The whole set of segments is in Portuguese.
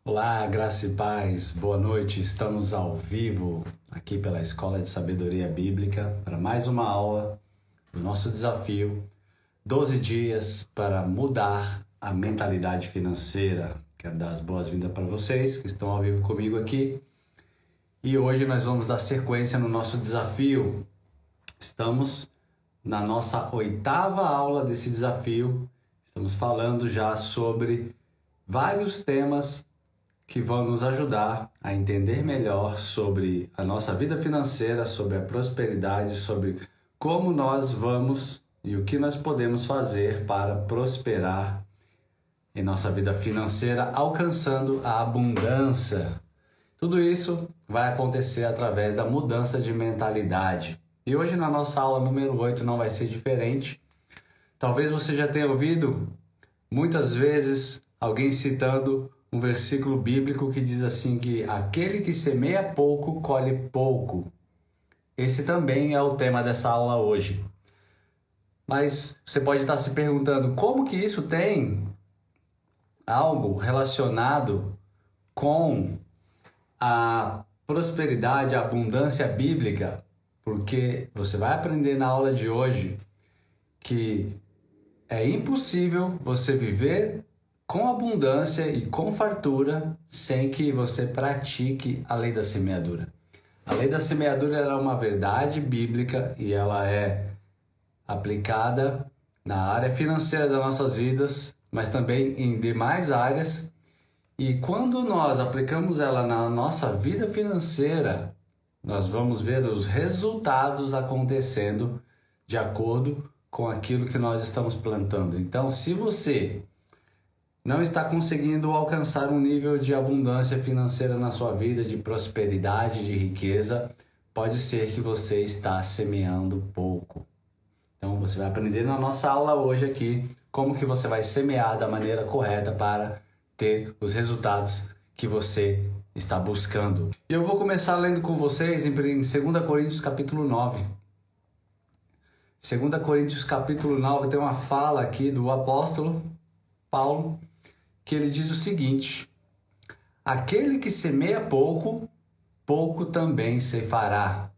Olá, graça e paz, boa noite. Estamos ao vivo aqui pela Escola de Sabedoria Bíblica para mais uma aula do nosso desafio 12 dias para mudar a mentalidade financeira. Quero dar as boas-vindas para vocês que estão ao vivo comigo aqui. E hoje nós vamos dar sequência no nosso desafio. Estamos na nossa 8ª aula desse desafio. Estamos falando já sobre vários temas que vão nos ajudar a entender melhor sobre a nossa vida financeira, sobre a prosperidade, sobre como nós vamos e o que nós podemos fazer para prosperar em nossa vida financeira, alcançando a abundância. Tudo isso vai acontecer através da mudança de mentalidade. E hoje na nossa aula número 8 não vai ser diferente. Talvez você já tenha ouvido muitas vezes alguém citando um versículo bíblico que diz assim que aquele que semeia pouco, colhe pouco. Esse também é o tema dessa aula hoje. Mas você pode estar se perguntando como que isso tem algo relacionado com a prosperidade, a abundância bíblica, porque você vai aprender na aula de hoje que é impossível você viver com abundância e com fartura sem que você pratique a lei da semeadura. A lei da semeadura é uma verdade bíblica e ela é aplicada na área financeira das nossas vidas, mas também em demais áreas. E quando nós aplicamos ela na nossa vida financeira, nós vamos ver os resultados acontecendo de acordo com aquilo que nós estamos plantando. Então, se você não está conseguindo alcançar um nível de abundância financeira na sua vida, de prosperidade, de riqueza, pode ser que você está semeando pouco. Então você vai aprender na nossa aula hoje aqui como que você vai semear da maneira correta para ter os resultados que você está buscando. E eu vou começar lendo com vocês em 2 Coríntios capítulo 9. 2 Coríntios capítulo 9 tem uma fala aqui do apóstolo Paulo, que ele diz o seguinte: aquele que semeia pouco, pouco também ceifará.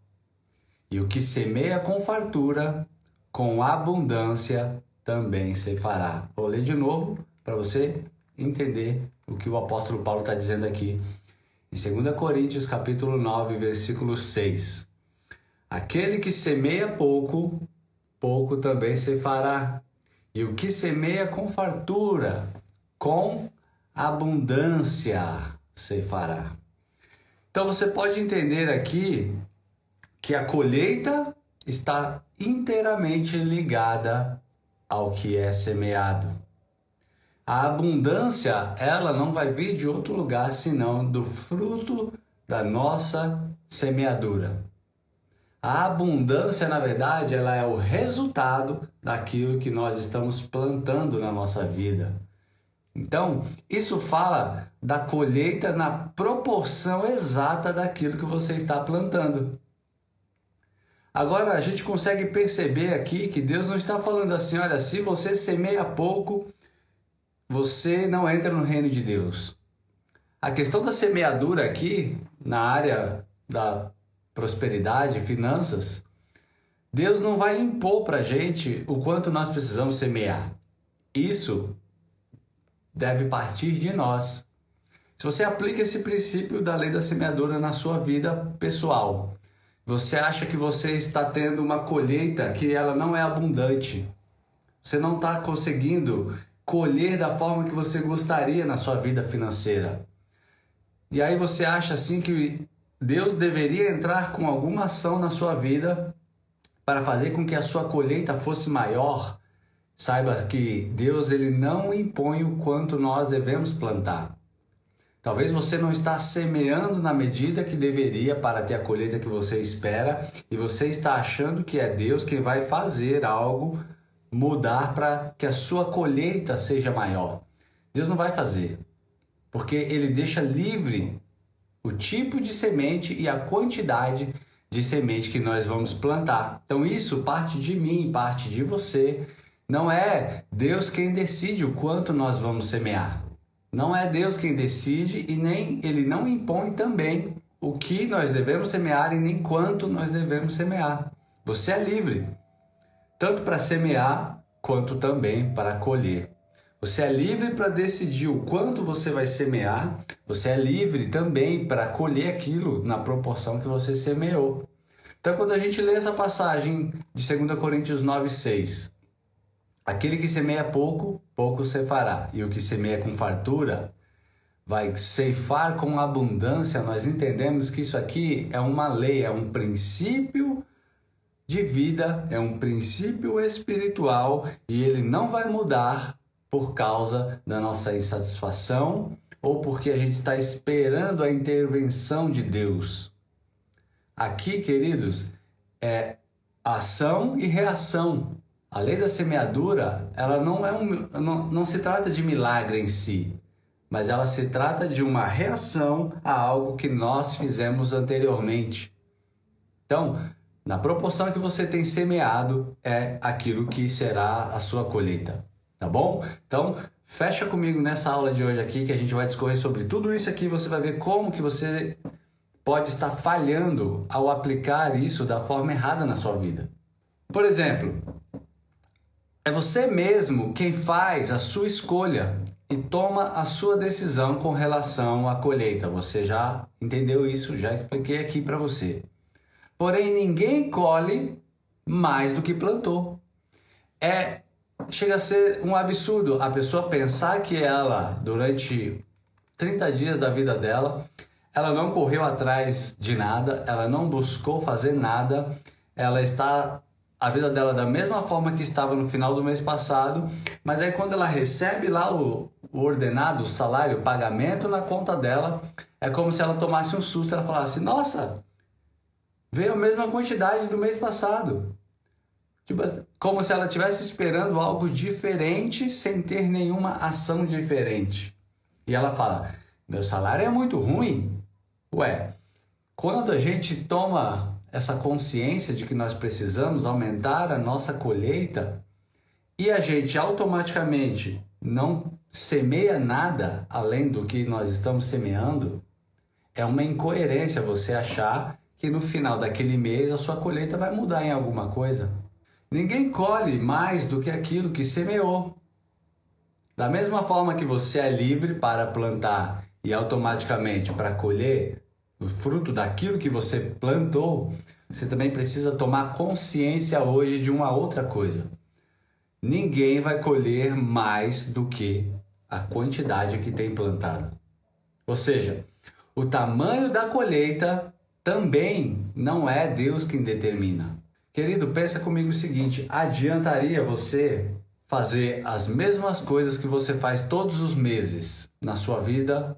E o que semeia com fartura, com abundância também ceifará. Vou ler de novo para você entender o que o apóstolo Paulo está dizendo aqui. Em 2 Coríntios capítulo 9, versículo 6. Aquele que semeia pouco, pouco também ceifará. E o que semeia com fartura, com abundância ceifará. Então você pode entender aqui que a colheita está inteiramente ligada ao que é semeado. A abundância, ela não vai vir de outro lugar senão do fruto da nossa semeadura. A abundância, na verdade, ela é o resultado daquilo que nós estamos plantando na nossa vida. Então, isso fala da colheita na proporção exata daquilo que você está plantando. Agora, a gente consegue perceber aqui que Deus não está falando assim, olha, se você semeia pouco, você não entra no reino de Deus. A questão da semeadura aqui, na área da prosperidade, finanças, Deus não vai impor para a gente o quanto nós precisamos semear. Isso deve partir de nós. Se você aplica esse princípio da lei da semeadura na sua vida pessoal, você acha que você está tendo uma colheita que ela não é abundante. Você não está conseguindo colher da forma que você gostaria na sua vida financeira. E aí você acha assim que Deus deveria entrar com alguma ação na sua vida para fazer com que a sua colheita fosse maior. Saiba que Deus ele não impõe o quanto nós devemos plantar. Talvez você não está semeando na medida que deveria para ter a colheita que você espera e você está achando que é Deus quem vai fazer algo mudar para que a sua colheita seja maior. Deus não vai fazer, porque ele deixa livre o tipo de semente e a quantidade de semente que nós vamos plantar. Então isso parte de mim, parte de você. Não é Deus quem decide o quanto nós vamos semear. Não é Deus quem decide e nem Ele não impõe também o que nós devemos semear e nem quanto nós devemos semear. Você é livre, tanto para semear quanto também para colher. Você é livre para decidir o quanto você vai semear, você é livre também para colher aquilo na proporção que você semeou. Então, quando a gente lê essa passagem de 2 Coríntios 9:6, aquele que semeia pouco, pouco ceifará, e o que semeia com fartura vai ceifar com abundância. Nós entendemos que isso aqui é uma lei, é um princípio de vida, é um princípio espiritual e ele não vai mudar por causa da nossa insatisfação ou porque a gente está esperando a intervenção de Deus. Aqui, queridos, é ação e reação. A lei da semeadura, ela não se trata de milagre em si, mas ela se trata de uma reação a algo que nós fizemos anteriormente. Então, na proporção que você tem semeado, é aquilo que será a sua colheita, tá bom? Então, fecha comigo nessa aula de hoje aqui, que a gente vai discorrer sobre tudo isso aqui, você vai ver como que você pode estar falhando ao aplicar isso da forma errada na sua vida. Por exemplo, é você mesmo quem faz a sua escolha e toma a sua decisão com relação à colheita. Você já entendeu isso? Já expliquei aqui para você. Porém, ninguém colhe mais do que plantou. Chega a ser um absurdo a pessoa pensar que ela, durante 30 dias da vida dela, ela não correu atrás de nada, ela não buscou fazer nada, ela está a vida dela da mesma forma que estava no final do mês passado, mas aí quando ela recebe lá o ordenado, o salário, o pagamento na conta dela, é como se ela tomasse um susto, ela falasse, nossa, veio a mesma quantidade do mês passado. Tipo, como se ela estivesse esperando algo diferente sem ter nenhuma ação diferente. E ela fala, meu salário é muito ruim. Ué, quando a gente toma essa consciência de que nós precisamos aumentar a nossa colheita e a gente automaticamente não semeia nada além do que nós estamos semeando, é uma incoerência você achar que no final daquele mês a sua colheita vai mudar em alguma coisa. Ninguém colhe mais do que aquilo que semeou. Da mesma forma que você é livre para plantar e automaticamente para colher o fruto daquilo que você plantou, você também precisa tomar consciência hoje de uma outra coisa. Ninguém vai colher mais do que a quantidade que tem plantado. Ou seja, o tamanho da colheita também não é Deus quem determina. Querido, pensa comigo o seguinte, adiantaria você fazer as mesmas coisas que você faz todos os meses na sua vida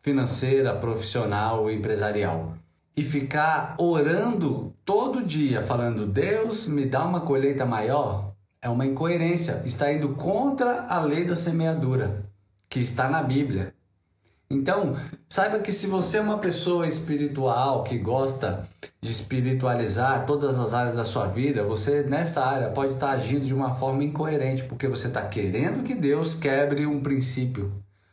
financeira, profissional, empresarial e ficar orando todo dia falando, Deus me dá uma colheita maior? É uma incoerência, está indo contra a lei da semeadura, que está na Bíblia. Então, saiba que se você é uma pessoa espiritual que gosta de espiritualizar todas as áreas da sua vida, você nesta área pode estar agindo de uma forma incoerente, porque você está querendo que Deus quebre um princípio.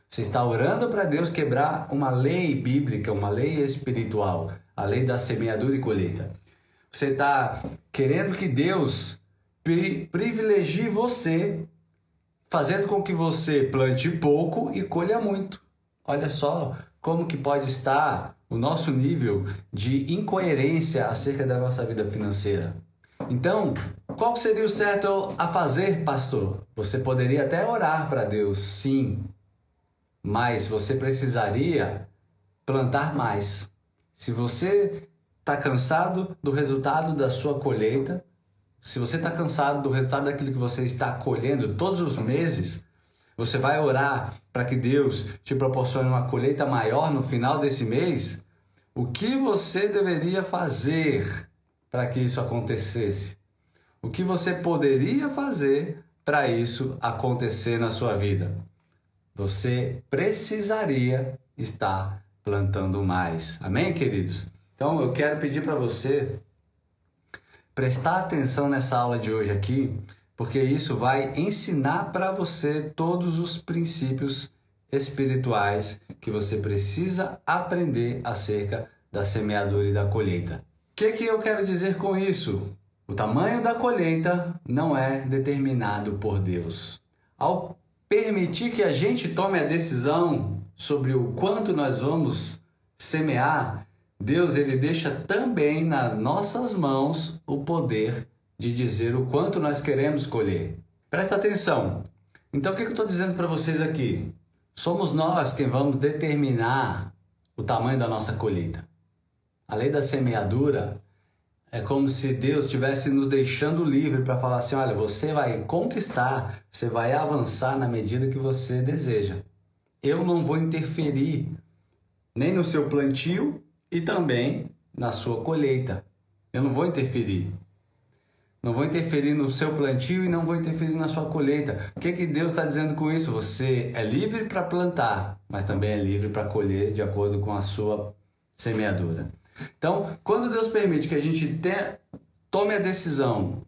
Você está orando para Deus quebrar uma lei bíblica, uma lei espiritual, a lei da semeadura e colheita. Você está querendo que Deus privilegie você, fazendo com que você plante pouco e colha muito. Olha só como que pode estar o nosso nível de incoerência acerca da nossa vida financeira. Então, qual seria o certo a fazer, pastor? Você poderia até orar para Deus, sim, mas você precisaria plantar mais. Se você está cansado do resultado da sua colheita, se você está cansado do resultado daquilo que você está colhendo todos os meses, você vai orar para que Deus te proporcione uma colheita maior no final desse mês? O que você deveria fazer para que isso acontecesse? O que você poderia fazer para isso acontecer na sua vida? Você precisaria estar plantando mais. Amém, queridos? Então, eu quero pedir para você prestar atenção nessa aula de hoje aqui, porque isso vai ensinar para você todos os princípios espirituais que você precisa aprender acerca da semeadura e da colheita. O que eu quero dizer com isso? O tamanho da colheita não é determinado por Deus. Ao permitir que a gente tome a decisão sobre o quanto nós vamos semear, Deus ele deixa também nas nossas mãos o poder de dizer o quanto nós queremos colher. Presta atenção. Então, o que eu estou dizendo para vocês aqui? Somos nós quem vamos determinar o tamanho da nossa colheita. A lei da semeadura é como se Deus estivesse nos deixando livre para falar assim, olha, você vai conquistar, você vai avançar na medida que você deseja. Eu não vou interferir nem no seu plantio e também na sua colheita. Eu não vou interferir. Não vou interferir no seu plantio e não vou interferir na sua colheita. O que Deus está dizendo com isso? Você é livre para plantar, mas também é livre para colher de acordo com a sua semeadura. Então, quando Deus permite que a gente tome a decisão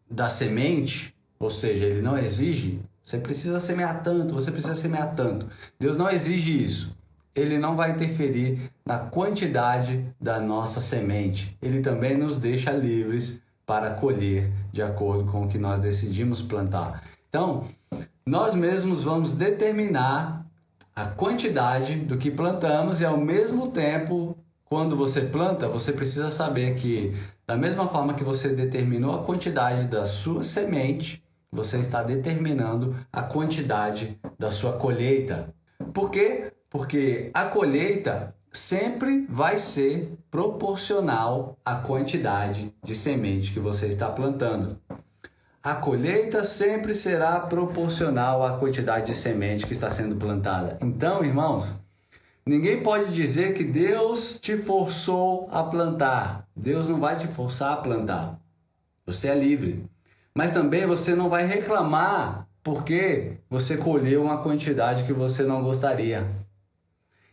da semente, ou seja, Ele não exige, você precisa semear tanto, você precisa semear tanto. Deus não exige isso. Ele não vai interferir na quantidade da nossa semente. Ele também nos deixa livres para colher de acordo com o que nós decidimos plantar. Então, nós mesmos vamos determinar a quantidade do que plantamos e, ao mesmo tempo, quando você planta, você precisa saber que, da mesma forma que você determinou a quantidade da sua semente, você está determinando a quantidade da sua colheita. Por quê? Porque a colheita sempre vai ser proporcional à quantidade de semente que você está plantando. A colheita sempre será proporcional à quantidade de semente que está sendo plantada. Então, irmãos, ninguém pode dizer que Deus te forçou a plantar. Deus não vai te forçar a plantar. Você é livre. Mas também você não vai reclamar porque você colheu uma quantidade que você não gostaria.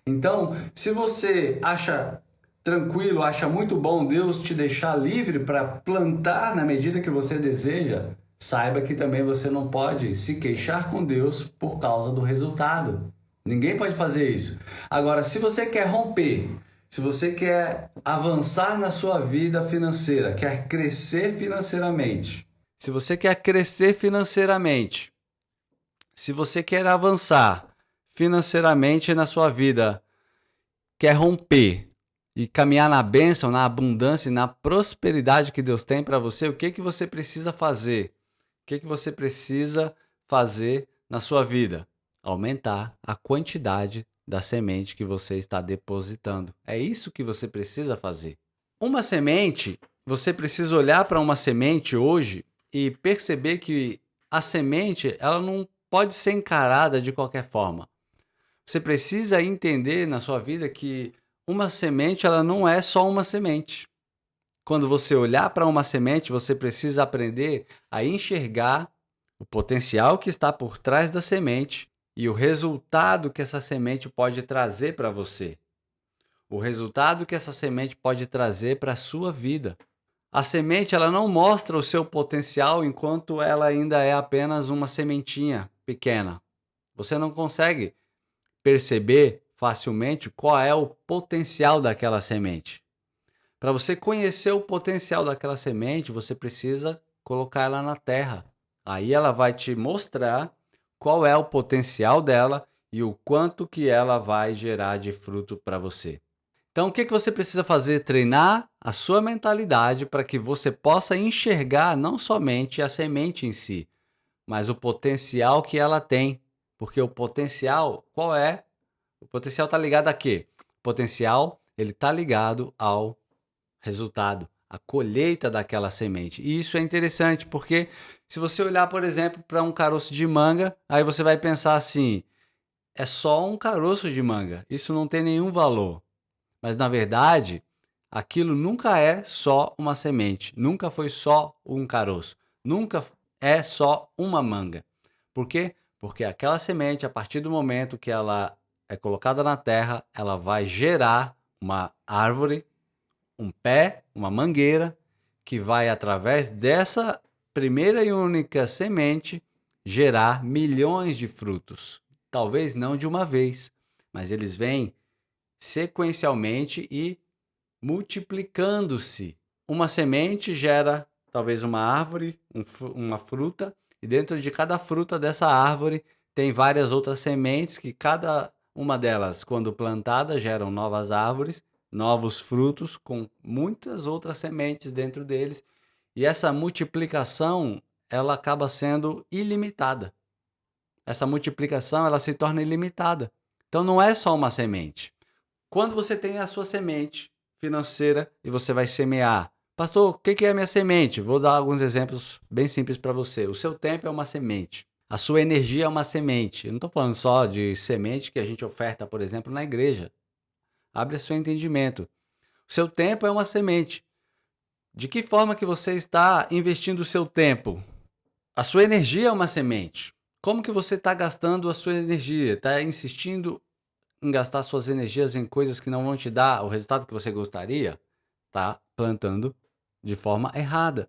Então, se você acha tranquilo, acha muito bom Deus te deixar livre para plantar na medida que você deseja, saiba que também você não pode se queixar com Deus por causa do resultado. Ninguém pode fazer isso. Agora, se você quer romper, se você quer avançar na sua vida financeira, quer crescer financeiramente, se você quer crescer financeiramente, se você quer avançar financeiramente na sua vida, quer romper e caminhar na bênção, na abundância e na prosperidade que Deus tem para você, o que você precisa fazer? O que você precisa fazer na sua vida? Aumentar a quantidade da semente que você está depositando. É isso que você precisa fazer. Uma semente, você precisa olhar para uma semente hoje e perceber que a semente, ela não pode ser encarada de qualquer forma. Você precisa entender na sua vida que uma semente, ela não é só uma semente. Quando você olhar para uma semente, você precisa aprender a enxergar o potencial que está por trás da semente e o resultado que essa semente pode trazer para você. O resultado que essa semente pode trazer para a sua vida. A semente, ela não mostra o seu potencial enquanto ela ainda é apenas uma sementinha pequena. Você não consegue perceber facilmente qual é o potencial daquela semente. Para você conhecer o potencial daquela semente, você precisa colocar ela na terra. Aí ela vai te mostrar qual é o potencial dela e o quanto que ela vai gerar de fruto para você. Então, o que você precisa fazer? Treinar a sua mentalidade para que você possa enxergar não somente a semente em si, mas o potencial que ela tem. Porque o potencial, qual é? O potencial está ligado a quê? O potencial, ele está ligado ao resultado, à colheita daquela semente. E isso é interessante, porque se você olhar, por exemplo, para um caroço de manga, aí você vai pensar assim, é só um caroço de manga, isso não tem nenhum valor. Mas, na verdade, aquilo nunca é só uma semente, nunca foi só um caroço, nunca é só uma manga. Por quê? Porque aquela semente, a partir do momento que ela é colocada na terra, ela vai gerar uma árvore, um pé, uma mangueira, que vai, através dessa primeira e única semente, gerar milhões de frutos. talvez não de uma vez, mas eles vêm sequencialmente e multiplicando-se. Uma semente gera talvez uma árvore, uma fruta, e dentro de cada fruta dessa árvore tem várias outras sementes que cada uma delas, quando plantada, geram novas árvores, novos frutos com muitas outras sementes dentro deles. E essa multiplicação, ela acaba sendo ilimitada. Essa multiplicação, ela se torna ilimitada. Então não é só uma semente. Quando você tem a sua semente financeira e você vai semear, pastor, o que é a minha semente? Vou dar alguns exemplos bem simples para você. O seu tempo é uma semente. A sua energia é uma semente. Eu não estou falando só de semente que a gente oferta, por exemplo, na igreja. Abre seu entendimento. O seu tempo é uma semente. De que forma que você está investindo o seu tempo? A sua energia é uma semente. Como que você está gastando a sua energia? Está insistindo em gastar suas energias em coisas que não vão te dar o resultado que você gostaria? Está plantando de forma errada.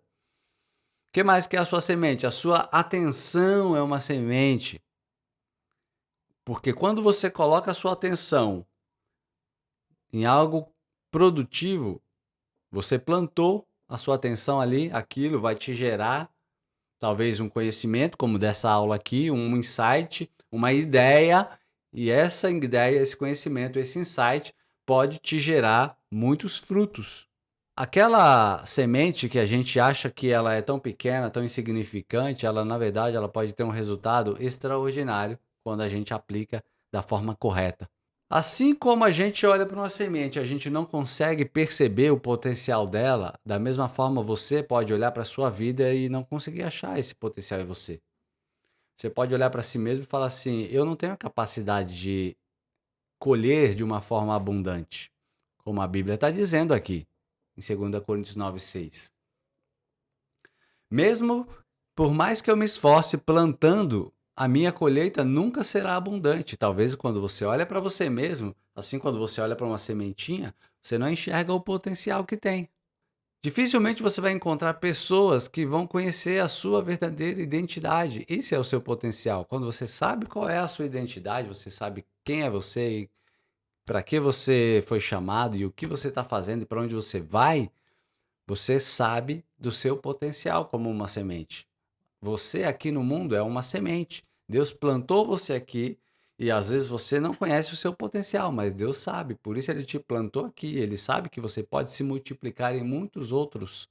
O que mais que é a sua semente? A sua atenção é uma semente. Porque quando você coloca a sua atenção em algo produtivo, você plantou a sua atenção ali, aquilo vai te gerar talvez um conhecimento, como dessa aula aqui, um insight, uma ideia, e essa ideia, esse conhecimento, esse insight pode te gerar muitos frutos. Aquela semente que a gente acha que ela é tão pequena, tão insignificante, ela na verdade ela pode ter um resultado extraordinário quando a gente aplica da forma correta. Assim como a gente olha para uma semente, a gente não consegue perceber o potencial dela, da mesma forma você pode olhar para a sua vida e não conseguir achar esse potencial em você. Você pode olhar para si mesmo e falar assim: eu não tenho a capacidade de colher de uma forma abundante, como a Bíblia está dizendo aqui, em 2 Coríntios 9:6. Mesmo por mais que eu me esforce plantando, a minha colheita nunca será abundante. Talvez quando você olha para você mesmo, assim quando você olha para uma sementinha, você não enxerga o potencial que tem. Dificilmente você vai encontrar pessoas que vão conhecer a sua verdadeira identidade. Esse é o seu potencial. Quando você sabe qual é a sua identidade, você sabe quem é você e para que você foi chamado e o que você está fazendo e para onde você vai, você sabe do seu potencial como uma semente. Você aqui no mundo é uma semente. Deus plantou você aqui e às vezes você não conhece o seu potencial, mas Deus sabe. Por isso ele te plantou aqui. Ele sabe que você pode se multiplicar em muitos outros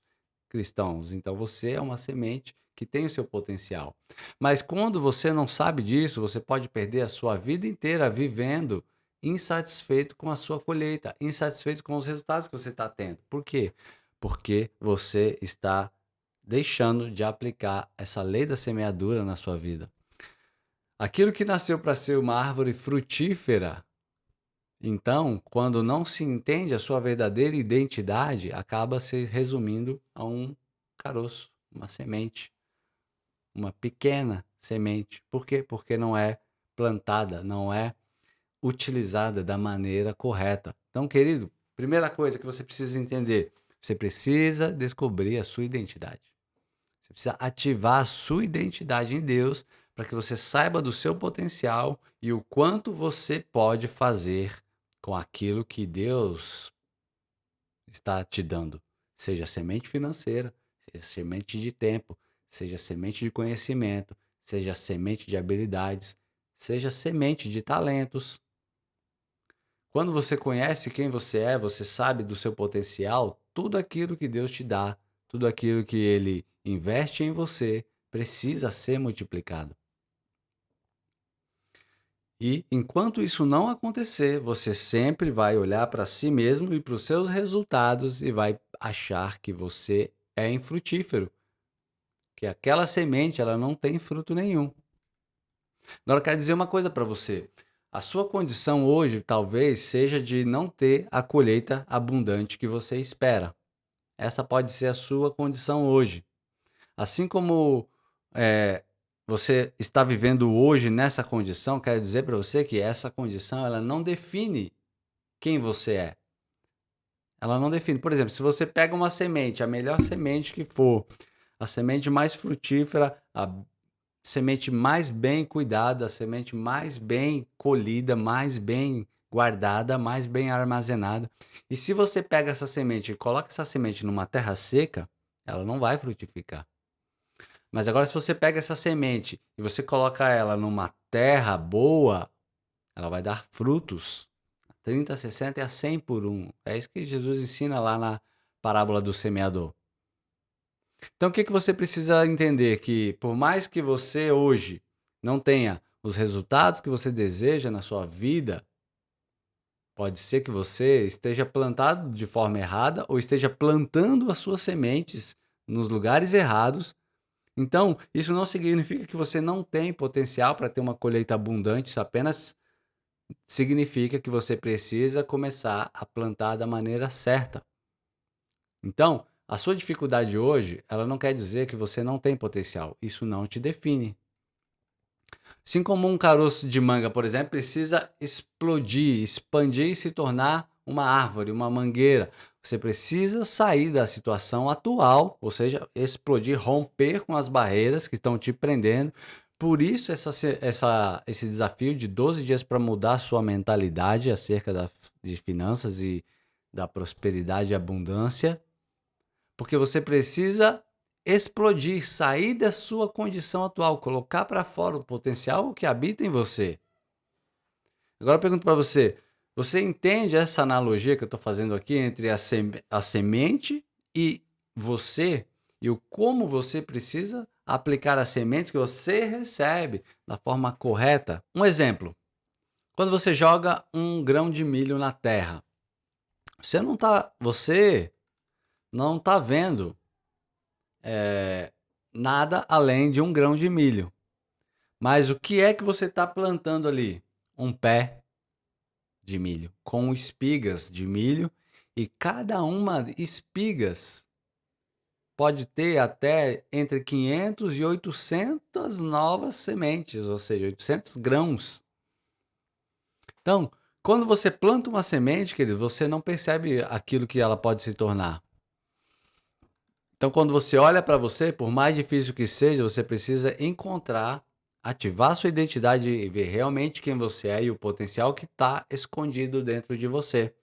cristãos. Então você é uma semente que tem o seu potencial. Mas quando você não sabe disso, você pode perder a sua vida inteira vivendo insatisfeito com a sua colheita, insatisfeito com os resultados que você está tendo. Por quê? Porque você está deixando de aplicar essa lei da semeadura na sua vida. Aquilo que nasceu para ser uma árvore frutífera, então, quando não se entende a sua verdadeira identidade, acaba se resumindo a um caroço, uma semente, uma pequena semente. Por quê? Porque não é plantada, não é utilizada da maneira correta. Então, querido, primeira coisa que você precisa entender, você precisa descobrir a sua identidade. Você precisa ativar a sua identidade em Deus para que você saiba do seu potencial e o quanto você pode fazer com aquilo que Deus está te dando. Seja semente financeira, seja semente de tempo, seja semente de conhecimento, seja semente de habilidades, seja semente de talentos. Quando você conhece quem você é, você sabe do seu potencial, tudo aquilo que Deus te dá, tudo aquilo que Ele investe em você, precisa ser multiplicado. E enquanto isso não acontecer, você sempre vai olhar para si mesmo e para os seus resultados e vai achar que você é infrutífero, que aquela semente ela não tem fruto nenhum. Agora eu quero dizer uma coisa para você. A sua condição hoje talvez seja de não ter a colheita abundante que você espera. Essa pode ser a sua condição hoje. Assim como você está vivendo hoje nessa condição, quero dizer para você que essa condição ela não define quem você é. Ela não define. Por exemplo, se você pega uma semente, a melhor semente que for, a semente mais frutífera, semente mais bem cuidada, a semente mais bem colhida, mais bem guardada, mais bem armazenada. E se você pega essa semente e coloca essa semente numa terra seca, ela não vai frutificar. Mas agora, se você pega essa semente e você coloca ela numa terra boa, ela vai dar frutos. 30, 60 e a 100 por um. É isso que Jesus ensina lá na parábola do semeador. Então, o que que você precisa entender? Que por mais que você hoje não tenha os resultados que você deseja na sua vida, pode ser que você esteja plantado de forma errada ou esteja plantando as suas sementes nos lugares errados. Então, isso não significa que você não tem potencial para ter uma colheita abundante, isso apenas significa que você precisa começar a plantar da maneira certa. Então, a sua dificuldade hoje, ela não quer dizer que você não tem potencial. Isso não te define. Assim como um caroço de manga, por exemplo, precisa explodir, expandir e se tornar uma árvore, uma mangueira. Você precisa sair da situação atual, ou seja, explodir, romper com as barreiras que estão te prendendo. Por isso, esse desafio de 12 dias para mudar a sua mentalidade acerca de finanças e da prosperidade e abundância. Porque você precisa explodir, sair da sua condição atual, colocar para fora o potencial que habita em você. Agora eu pergunto para você, você entende essa analogia que eu estou fazendo aqui entre a semente e você e o como você precisa aplicar as sementes que você recebe da forma correta? Um exemplo, quando você joga um grão de milho na terra, você não tá vendo nada além de um grão de milho. Mas o que é que você está plantando ali? Um pé de milho, com espigas de milho, e cada uma espigas pode ter até entre 500 e 800 novas sementes, ou seja, 800 grãos. Então, quando você planta uma semente, querido, você não percebe aquilo que ela pode se tornar. Então, quando você olha para você, por mais difícil que seja, você precisa encontrar, ativar sua identidade e ver realmente quem você é e o potencial que está escondido dentro de você.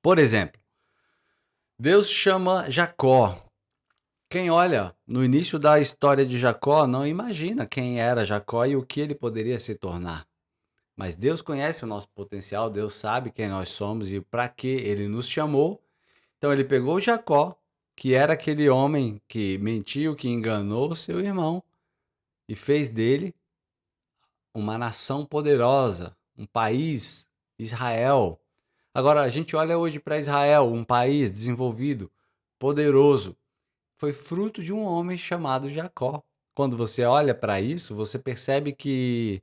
Por exemplo, Deus chama Jacó. Quem olha no início da história de Jacó não imagina quem era Jacó e o que ele poderia se tornar. Mas Deus conhece o nosso potencial, Deus sabe quem nós somos e para que ele nos chamou. Então ele pegou Jacó, que era aquele homem que mentiu, que enganou seu irmão, e fez dele uma nação poderosa, um país, Israel. Agora, a gente olha hoje para Israel, um país desenvolvido, poderoso. Foi fruto de um homem chamado Jacó. Quando você olha para isso, você percebe que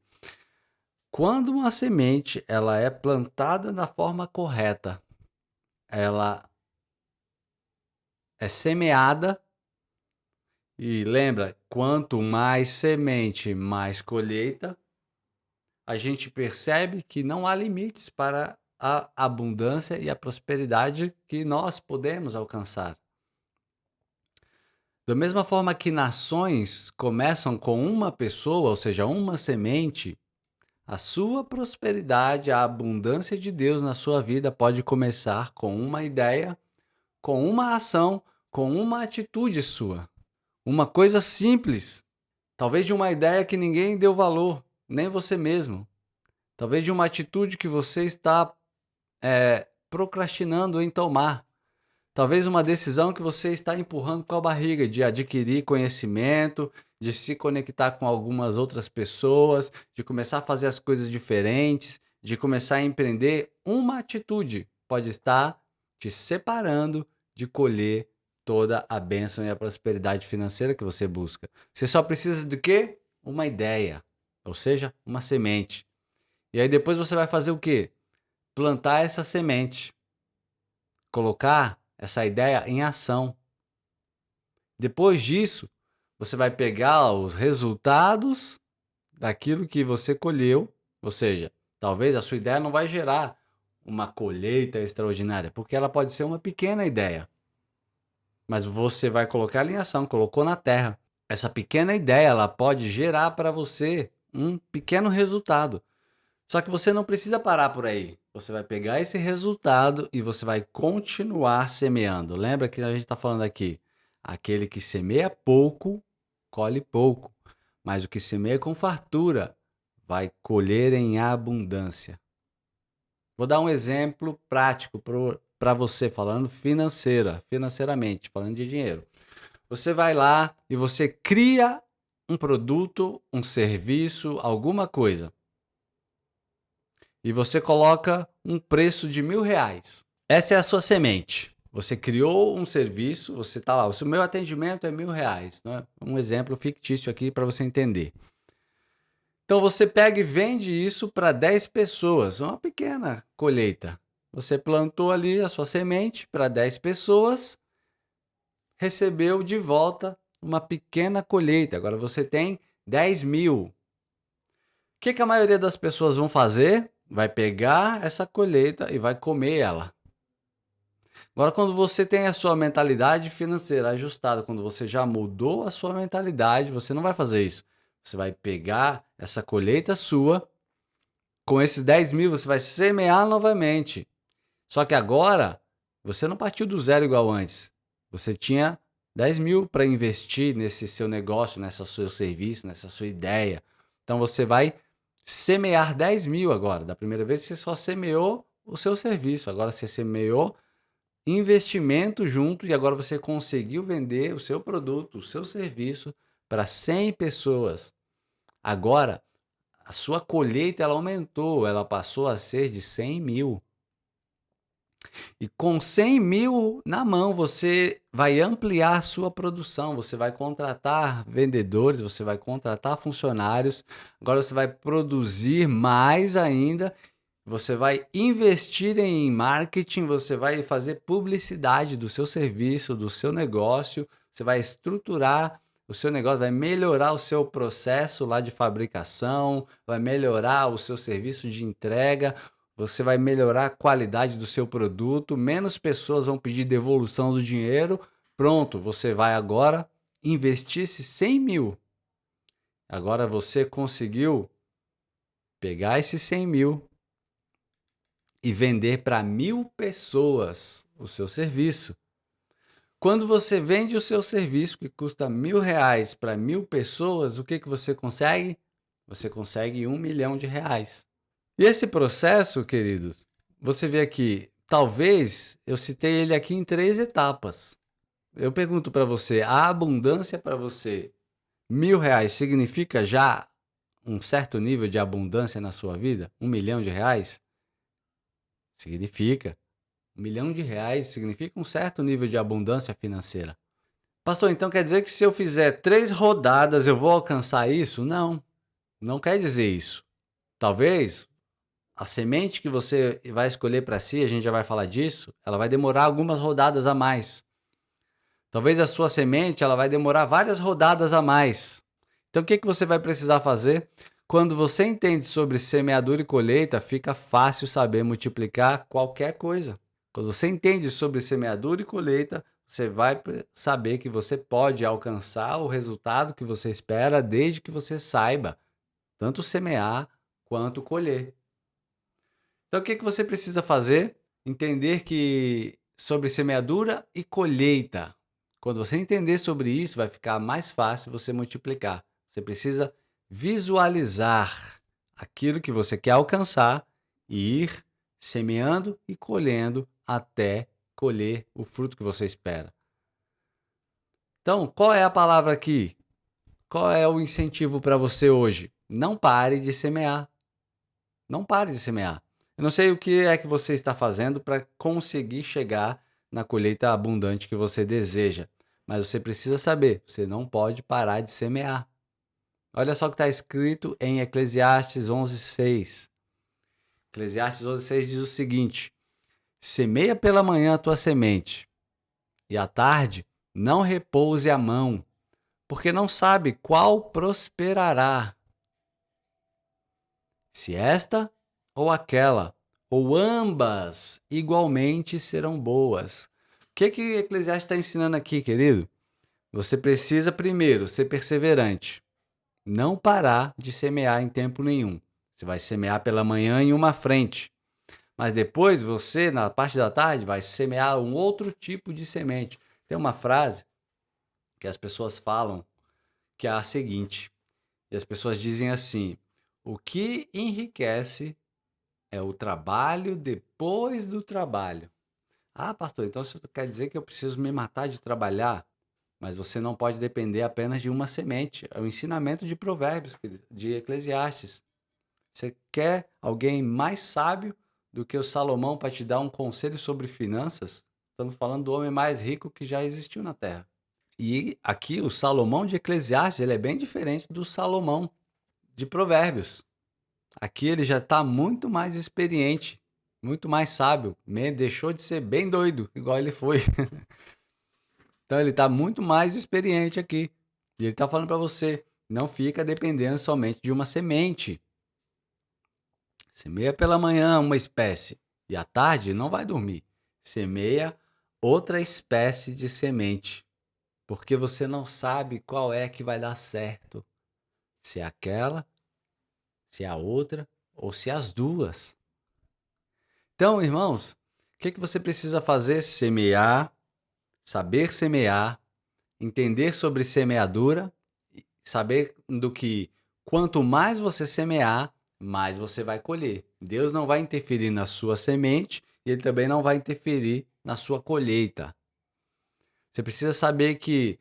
quando uma semente ela é plantada da forma correta, ela é semeada. E lembra, quanto mais semente, mais colheita, a gente percebe que não há limites para a abundância e a prosperidade que nós podemos alcançar. Da mesma forma que nações começam com uma pessoa, ou seja, uma semente, a sua prosperidade, a abundância de Deus na sua vida pode começar com uma ideia, com uma ação, com uma atitude sua. Uma coisa simples, talvez de uma ideia que ninguém deu valor, nem você mesmo. Talvez de uma atitude que você está procrastinando em tomar. Talvez uma decisão que você está empurrando com a barriga, de adquirir conhecimento, de se conectar com algumas outras pessoas, de começar a fazer as coisas diferentes, de começar a empreender. Uma atitude pode estar te separando de colher toda a bênção e a prosperidade financeira que você busca. Você só precisa de quê? Uma ideia, ou seja, uma semente. E aí depois você vai fazer o quê? Plantar essa semente, colocar essa ideia em ação. Depois disso, você vai pegar os resultados daquilo que você colheu, ou seja, talvez a sua ideia não vai gerar uma colheita extraordinária, porque ela pode ser uma pequena ideia. Mas você vai colocar ela em ação, colocou na terra. Essa pequena ideia, ela pode gerar para você um pequeno resultado. Só que você não precisa parar por aí. Você vai pegar esse resultado e você vai continuar semeando. Lembra que a gente está falando aqui? Aquele que semeia pouco, colhe pouco. Mas o que semeia com fartura vai colher em abundância. Vou dar um exemplo prático para você, falando financeiramente, falando de dinheiro. Você vai lá e você cria um produto, um serviço, alguma coisa. E você coloca um preço de R$ 1.000. Essa é a sua semente. Você criou um serviço, você está lá, o meu atendimento é R$ 1.000, né? Um exemplo fictício aqui para você entender. Então você pega e vende isso para 10 pessoas, uma pequena colheita. Você plantou ali a sua semente para 10 pessoas, recebeu de volta uma pequena colheita. Agora você tem 10.000. O que a maioria das pessoas vão fazer? Vai pegar essa colheita e vai comer ela. Agora, quando você tem a sua mentalidade financeira ajustada, quando você já mudou a sua mentalidade, você não vai fazer isso. Você vai pegar essa colheita sua, com esses 10.000 você vai semear novamente. Só que agora, você não partiu do zero igual antes. Você tinha 10.000 para investir nesse seu negócio, nesse seu serviço, nessa sua ideia. Então você vai semear 10.000 agora. Da primeira vez você só semeou o seu serviço, agora você semeou investimento junto e agora você conseguiu vender o seu produto, o seu serviço para 100 pessoas. Agora, a sua colheita ela aumentou, ela passou a ser de 100.000. E com 100.000 na mão, você vai ampliar a sua produção, você vai contratar vendedores, você vai contratar funcionários, agora você vai produzir mais ainda, você vai investir em marketing, você vai fazer publicidade do seu serviço, do seu negócio, você vai estruturar o seu negócio, vai melhorar o seu processo lá de fabricação, vai melhorar o seu serviço de entrega, você vai melhorar a qualidade do seu produto, menos pessoas vão pedir devolução do dinheiro. Pronto, você vai agora investir esses 100.000. Agora você conseguiu pegar esses 100.000 e vender para 1.000 pessoas o seu serviço. Quando você vende o seu serviço que custa R$ 1.000 para 1.000 pessoas, o que você consegue? Você consegue R$ 1.000.000. E esse processo, queridos, você vê aqui, talvez eu citei ele aqui em 3 etapas. Eu pergunto para você, a abundância para você, R$ 1.000 significa já um certo nível de abundância na sua vida? R$ 1.000.000? Significa. R$ 1.000.000 significa um certo nível de abundância financeira. Pastor, então quer dizer que se eu fizer 3 rodadas eu vou alcançar isso? Não, não quer dizer isso. Talvez a semente que você vai escolher para si, a gente já vai falar disso, ela vai demorar algumas rodadas a mais. Talvez a sua semente ela vai demorar várias rodadas a mais. Então o que você vai precisar fazer? Quando você entende sobre semeadura e colheita, fica fácil saber multiplicar qualquer coisa. Quando você entende sobre semeadura e colheita, você vai saber que você pode alcançar o resultado que você espera desde que você saiba tanto semear quanto colher. Então, o que você precisa fazer? Entender que sobre semeadura e colheita. Quando você entender sobre isso, vai ficar mais fácil você multiplicar. Você precisa visualizar aquilo que você quer alcançar e ir semeando e colhendo até colher o fruto que você espera. Então, qual é a palavra aqui? Qual é o incentivo para você hoje? Não pare de semear. Não pare de semear. Eu não sei o que é que você está fazendo para conseguir chegar na colheita abundante que você deseja, mas você precisa saber, você não pode parar de semear. Olha só o que está escrito em Eclesiastes 11:6. Eclesiastes 11:6 diz o seguinte: semeia pela manhã a tua semente, e à tarde não repouse a mão, porque não sabe qual prosperará, se esta ou aquela, ou ambas igualmente serão boas. O que Eclesiastes está ensinando aqui, querido? Você precisa primeiro ser perseverante, não parar de semear em tempo nenhum. Você vai semear pela manhã em uma frente, mas depois você, na parte da tarde, vai semear um outro tipo de semente. Tem uma frase que as pessoas falam que é a seguinte, e as pessoas dizem assim: o que enriquece é o trabalho depois do trabalho. Ah, pastor, então isso quer dizer que eu preciso me matar de trabalhar? Mas você não pode depender apenas de uma semente. É o ensinamento de Provérbios, de Eclesiastes. Você quer alguém mais sábio do que o Salomão para te dar um conselho sobre finanças? Estamos falando do homem mais rico que já existiu na Terra. E aqui o Salomão de Eclesiastes, ele é bem diferente do Salomão de Provérbios. Aqui ele já está muito mais experiente, muito mais sábio. Deixou de ser bem doido, igual ele foi. Então ele está muito mais experiente aqui. E ele está falando para você, não fica dependendo somente de uma semente. Semeia pela manhã uma espécie e à tarde não vai dormir. Semeia outra espécie de semente, porque você não sabe qual é que vai dar certo. Se é aquela, se é a outra ou se é as duas. Então, irmãos, o que você precisa fazer? Semear, saber semear, entender sobre semeadura, saber do que quanto mais você semear, mais você vai colher. Deus não vai interferir na sua semente e ele também não vai interferir na sua colheita. Você precisa saber que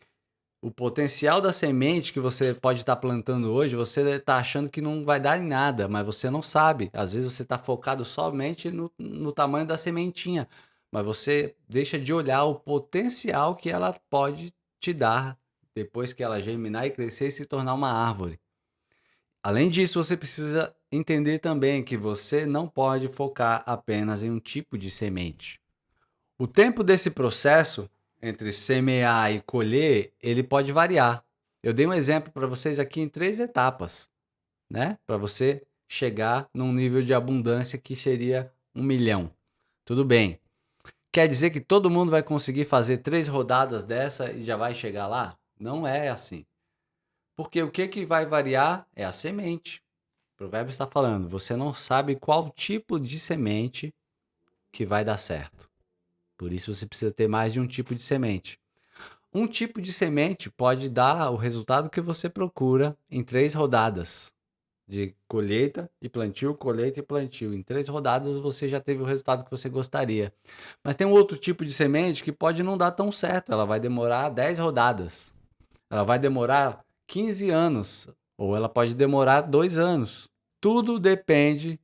o potencial da semente que você pode estar plantando hoje, você está achando que não vai dar em nada, mas você não sabe. Às vezes você está focado somente no tamanho da sementinha, mas você deixa de olhar o potencial que ela pode te dar depois que ela germinar e crescer e se tornar uma árvore. Além disso, você precisa entender também que você não pode focar apenas em um tipo de semente. O tempo desse processo entre semear e colher, ele pode variar. Eu dei um exemplo para vocês aqui em 3 etapas, né? Para você chegar num nível de abundância que seria 1 milhão. Tudo bem. Quer dizer que todo mundo vai conseguir fazer 3 rodadas dessa e já vai chegar lá? Não é assim. Porque o que vai variar é a semente. O provérbio está falando, você não sabe qual tipo de semente que vai dar certo. Por isso você precisa ter mais de um tipo de semente. Um tipo de semente pode dar o resultado que você procura em 3 rodadas de colheita e plantio, colheita e plantio. Em 3 rodadas você já teve o resultado que você gostaria. Mas tem um outro tipo de semente que pode não dar tão certo. Ela vai demorar 10 rodadas. Ela vai demorar 15 anos. Ou ela pode demorar 2 anos. Tudo depende,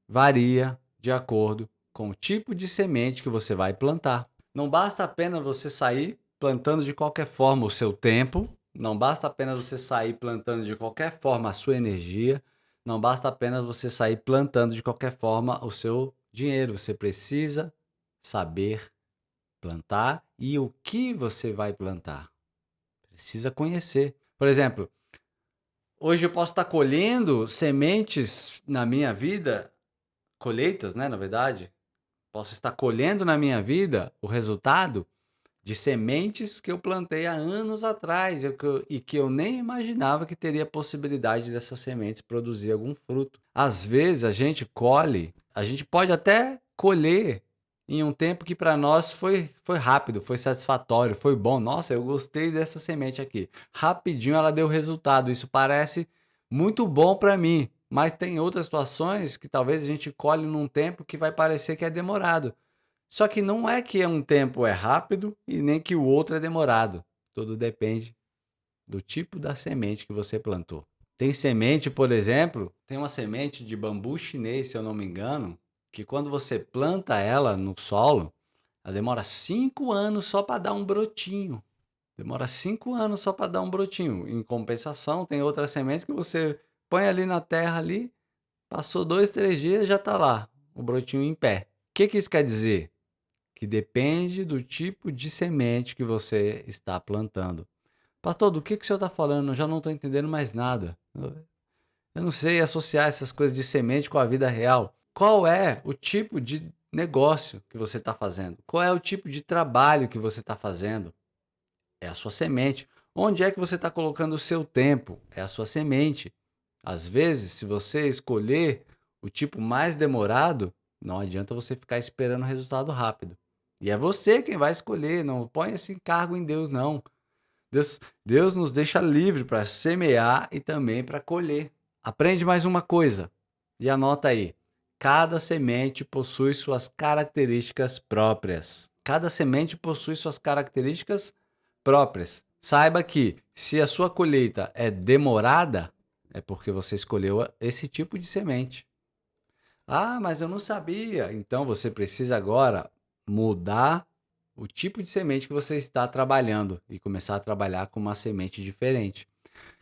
varia de acordo com o tipo de semente que você vai plantar. Não basta apenas você sair plantando de qualquer forma o seu tempo, não basta apenas você sair plantando de qualquer forma a sua energia, não basta apenas você sair plantando de qualquer forma o seu dinheiro. Você precisa saber plantar e o que você vai plantar. Precisa conhecer. Por exemplo, hoje eu posso estar colhendo sementes na minha vida, colheitas, né, na verdade. Posso estar colhendo na minha vida o resultado de sementes que eu plantei há anos atrás e que eu nem imaginava que teria possibilidade dessas sementes produzir algum fruto. Às vezes a gente colhe, a gente pode até colher em um tempo que para nós foi rápido, foi satisfatório, foi bom. Nossa, eu gostei dessa semente aqui. Rapidinho ela deu resultado. Isso parece muito bom para mim, mas tem outras situações que talvez a gente colhe num tempo que vai parecer que é demorado. Só que não é que um tempo é rápido e nem que o outro é demorado. Tudo depende do tipo da semente que você plantou. Tem semente, por exemplo, tem uma semente de bambu chinês, se eu não me engano, que quando você planta ela no solo, ela demora 5 anos só para dar um brotinho. Demora 5 anos só para dar um brotinho. Em compensação, tem outras sementes que você põe ali na terra ali, passou 2, 3 dias, já está lá, o brotinho em pé. O que isso quer dizer? Que depende do tipo de semente que você está plantando. Pastor, do que o senhor está falando? Eu já não estou entendendo mais nada. Eu não sei associar essas coisas de semente com a vida real. Qual é o tipo de negócio que você está fazendo? Qual é o tipo de trabalho que você está fazendo? É a sua semente. Onde é que você está colocando o seu tempo? É a sua semente. Às vezes, se você escolher o tipo mais demorado, não adianta você ficar esperando resultado rápido. E é você quem vai escolher, não põe esse encargo em Deus, não. Deus nos deixa livre para semear e também para colher. Aprende mais uma coisa e anota aí. Cada semente possui suas características próprias. Cada semente possui suas características próprias. Saiba que se a sua colheita é demorada, é porque você escolheu esse tipo de semente. Ah, mas eu não sabia. Então você precisa agora mudar o tipo de semente que você está trabalhando e começar a trabalhar com uma semente diferente.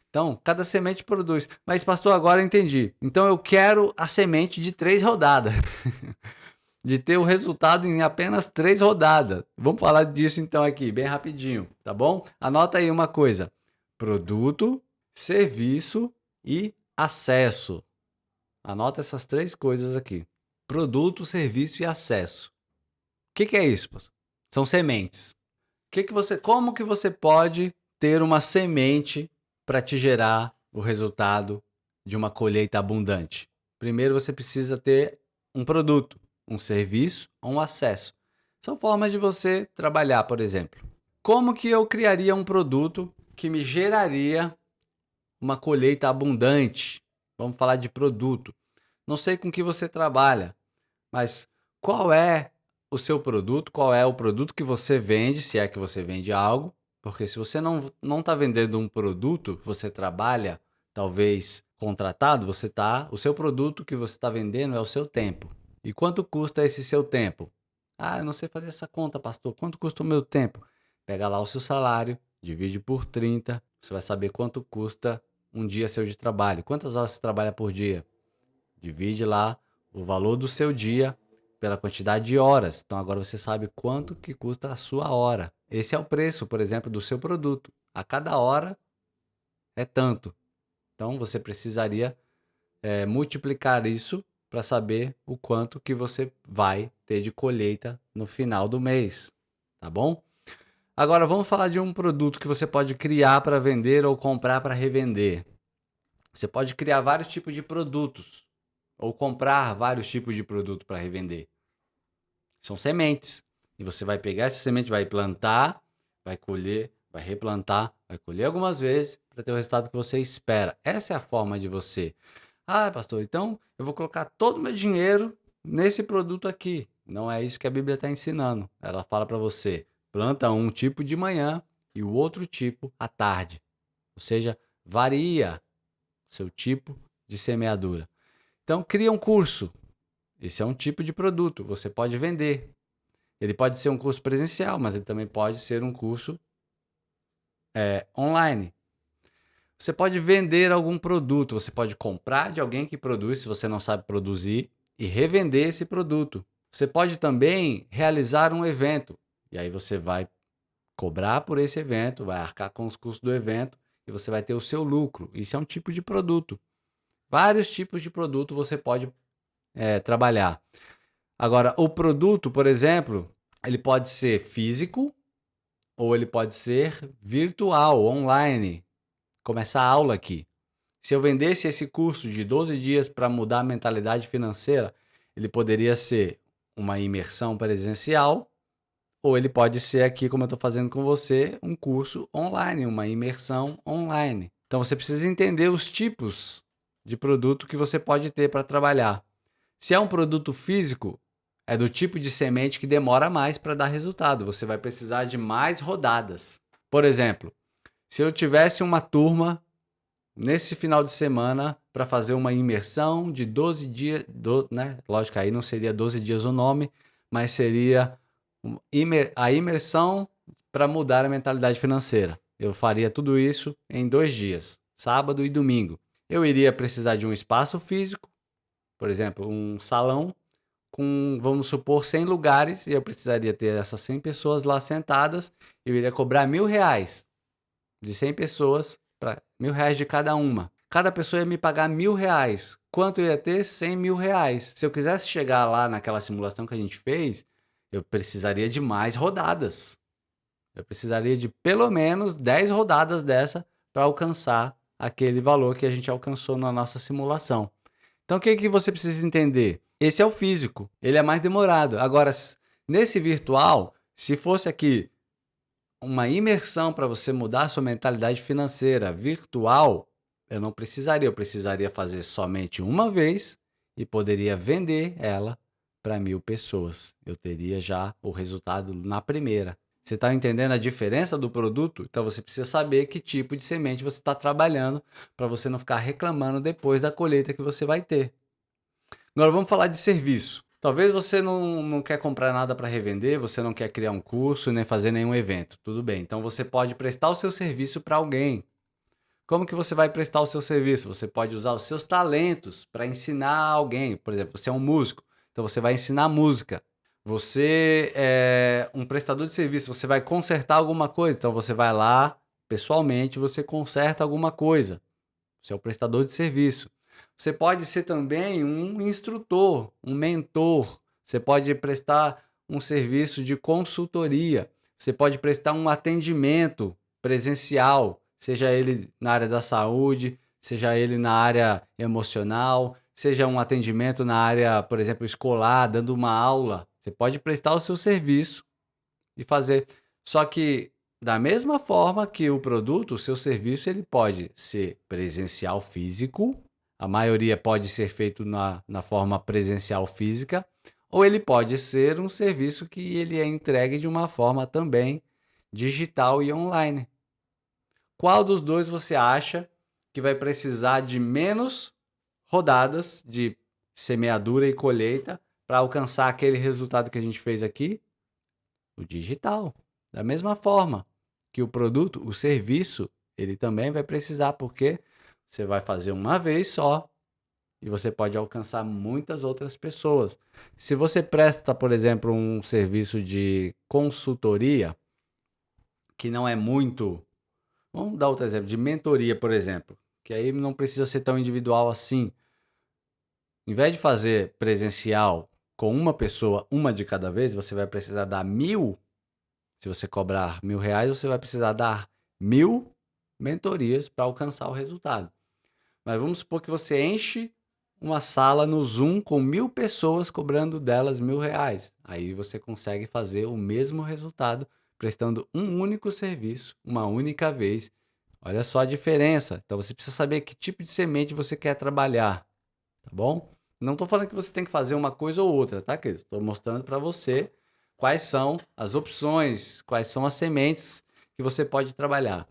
Então, cada semente produz. Mas, pastor, agora eu entendi. Então, eu quero a semente de 3 rodadas. De ter o resultado em apenas 3 rodadas. Vamos falar disso então aqui, bem rapidinho, tá bom? Anota aí uma coisa: produto, serviço e acesso. Anota essas 3 coisas aqui: produto, serviço e acesso. O que é isso, pastor? São sementes. Como que você pode ter uma semente para te gerar o resultado de uma colheita abundante? Primeiro você precisa ter um produto, um serviço ou um acesso. São formas de você trabalhar, por exemplo. Como que eu criaria um produto que me geraria uma colheita abundante? Vamos falar de produto. Não sei com que você trabalha, mas qual é o seu produto? Qual é o produto que você vende, se é que você vende algo? Porque se você não está vendendo um produto, você trabalha, talvez contratado, o seu produto que você está vendendo é o seu tempo. E quanto custa esse seu tempo? Ah, eu não sei fazer essa conta, pastor. Quanto custa o meu tempo? Pega lá o seu salário, divide por 30, você vai saber quanto custa um dia seu de trabalho. Quantas horas você trabalha por dia? Divide lá o valor do seu dia pela quantidade de horas. Então agora você sabe quanto que custa a sua hora. Esse é o preço, por exemplo, do seu produto. A cada hora é tanto. Então você precisaria multiplicar isso para saber o quanto que você vai ter de colheita no final do mês, tá bom? Agora vamos falar de um produto que você pode criar para vender ou comprar para revender. Você pode criar vários tipos de produtos ou comprar vários tipos de produto para revender. São sementes. E você vai pegar essa semente, vai plantar, vai colher, vai replantar, vai colher algumas vezes para ter o resultado que você espera. Essa é a forma de você. Ah, pastor, então eu vou colocar todo o meu dinheiro nesse produto aqui. Não é isso que a Bíblia está ensinando. Ela fala para você: planta um tipo de manhã e o outro tipo à tarde. Ou seja, varia o seu tipo de semeadura. Então, cria um curso. Esse é um tipo de produto. Você pode vender. Ele pode ser um curso presencial, mas ele também pode ser um curso online. Você pode vender algum produto. Você pode comprar de alguém que produz, se você não sabe produzir, e revender esse produto. Você pode também realizar um evento. E aí você vai cobrar por esse evento, vai arcar com os custos do evento e você vai ter o seu lucro. Isso é um tipo de produto. Vários tipos de produto você pode trabalhar. Agora, o produto, por exemplo, ele pode ser físico ou ele pode ser virtual, online. Começar a aula aqui. Se eu vendesse esse curso de 12 dias para mudar a mentalidade financeira, ele poderia ser uma imersão presencial ou ele pode ser aqui, como eu estou fazendo com você, um curso online, uma imersão online. Então você precisa entender os tipos de produto que você pode ter para trabalhar. Se é um produto físico, é do tipo de semente que demora mais para dar resultado. Você vai precisar de mais rodadas. Por exemplo, se eu tivesse uma turma nesse final de semana para fazer uma imersão de 12 dias, né? Lógico, aí não seria 12 dias o nome, mas seria a imersão para mudar a mentalidade financeira. Eu faria tudo isso em 2 dias, sábado e domingo. Eu iria precisar de um espaço físico, por exemplo, um salão com, vamos supor, 100 lugares, e eu precisaria ter essas 100 pessoas lá sentadas, eu iria cobrar R$ 1.000 de 100 pessoas, para R$ 1.000 de cada uma. Cada pessoa ia me pagar R$ 1.000. Quanto eu ia ter? R$ 100.000. Se eu quisesse chegar lá naquela simulação que a gente fez, eu precisaria de mais rodadas. Eu precisaria de pelo menos 10 rodadas dessa para alcançar aquele valor que a gente alcançou na nossa simulação. Então, o que que você precisa entender? Esse é o físico, ele é mais demorado. Agora, nesse virtual, se fosse aqui uma imersão para você mudar a sua mentalidade financeira virtual, eu precisaria fazer somente uma vez e poderia vender ela para 1.000 pessoas. Eu teria já o resultado na primeira. Você está entendendo a diferença do produto? Então você precisa saber que tipo de semente você está trabalhando para você não ficar reclamando depois da colheita que você vai ter. Agora vamos falar de serviço. Talvez você não quer comprar nada para revender, você não quer criar um curso, nem fazer nenhum evento. Tudo bem. Então você pode prestar o seu serviço para alguém. Como que você vai prestar o seu serviço? Você pode usar os seus talentos para ensinar alguém. Por exemplo, você é um músico, então você vai ensinar música. Você é um prestador de serviço, você vai consertar alguma coisa, então você vai lá, pessoalmente, você conserta alguma coisa. Você é o prestador de serviço. Você pode ser também um instrutor, um mentor. Você pode prestar um serviço de consultoria. Você pode prestar um atendimento presencial, seja ele na área da saúde, seja ele na área emocional, seja um atendimento na área, por exemplo, escolar, dando uma aula. Você pode prestar o seu serviço e fazer. Só que da mesma forma que o produto, o seu serviço, ele pode ser presencial físico, a maioria pode ser feito na forma presencial física, ou ele pode ser um serviço que ele é entregue de uma forma também digital e online. Qual dos dois você acha que vai precisar de menos rodadas de semeadura e colheita para alcançar aquele resultado que a gente fez aqui? O digital. Da mesma forma que o produto, o serviço, ele também vai precisar, porque você vai fazer uma vez só e você pode alcançar muitas outras pessoas. Se você presta, por exemplo, um serviço de consultoria, que não é muito. Vamos dar outro exemplo, de mentoria, por exemplo, que aí não precisa ser tão individual assim. Em vez de fazer presencial com uma pessoa, uma de cada vez, você vai precisar dar 1.000. Se você cobrar R$ 1.000, você vai precisar dar 1.000 mentorias para alcançar o resultado. Mas vamos supor que você enche uma sala no Zoom com 1.000 pessoas cobrando delas R$ 1.000. Aí você consegue fazer o mesmo resultado prestando um único serviço, uma única vez. Olha só a diferença. Então você precisa saber que tipo de semente você quer trabalhar, tá bom? Não estou falando que você tem que fazer uma coisa ou outra, tá, querido? Estou mostrando para você quais são as opções, quais são as sementes que você pode trabalhar.